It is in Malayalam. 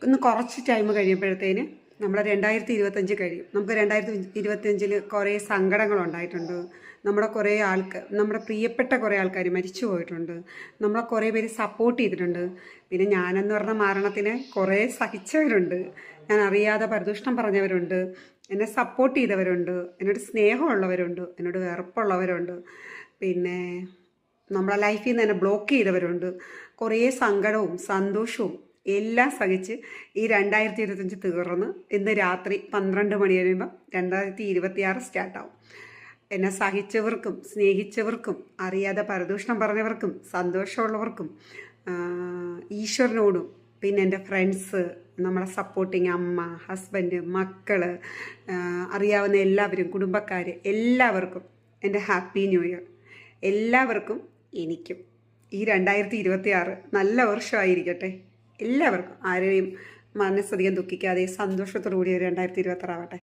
ഇന്ന് കുറച്ച് ടൈം കഴിയുമ്പോഴത്തേന് നമ്മുടെ 2025 കഴിയും. നമുക്ക് 2025 കുറേ സങ്കടങ്ങളുണ്ടായിട്ടുണ്ട്. നമ്മുടെ പ്രിയപ്പെട്ട കുറേ ആൾക്കാർ മരിച്ചു പോയിട്ടുണ്ട്. നമ്മളെ കുറേ പേര് സപ്പോർട്ട് ചെയ്തിട്ടുണ്ട്. പിന്നെ ഞാനെന്ന് പറഞ്ഞ മരണത്തിന് കുറേ സഹിച്ചവരുണ്ട്. ഞാൻ അറിയാതെ പരദൂഷണം പറഞ്ഞവരുണ്ട്, എന്നെ സപ്പോർട്ട് ചെയ്തവരുണ്ട്, എന്നോട് സ്നേഹമുള്ളവരുണ്ട്, എന്നോട് വെറുപ്പുള്ളവരുണ്ട്, പിന്നെ നമ്മളെ ലൈഫിൽ നിന്ന് തന്നെ ബ്ലോക്ക് ചെയ്തവരുണ്ട്. കുറേ സങ്കടവും സന്തോഷവും എല്ലാം സഹിച്ച് ഈ 2025 തീർന്ന് ഇന്ന് രാത്രി 12 മണി കഴിയുമ്പോൾ 2026 സ്റ്റാർട്ടാവും. എന്നെ സഹിച്ചവർക്കും സ്നേഹിച്ചവർക്കും അറിയാതെ പരദൂഷണം പറഞ്ഞവർക്കും സന്തോഷമുള്ളവർക്കും ഈശ്വരനോടും പിന്നെ എൻ്റെ ഫ്രണ്ട്സ്, നമ്മളെ സപ്പോർട്ടിങ് അമ്മ, ഹസ്ബൻഡ്, മക്കൾ, അറിയാവുന്ന എല്ലാവരും, കുടുംബക്കാർ, എല്ലാവർക്കും എൻ്റെ ഹാപ്പി ന്യൂ ഇയർ. എല്ലാവർക്കും എനിക്കും ഈ 2026 നല്ല വർഷമായിരിക്കട്ടെ. എല്ലാവർക്കും ആരെയും മനസ്സധികം ദുഃഖിക്കാതെ സന്തോഷത്തോടു കൂടി 2026 ആവട്ടെ.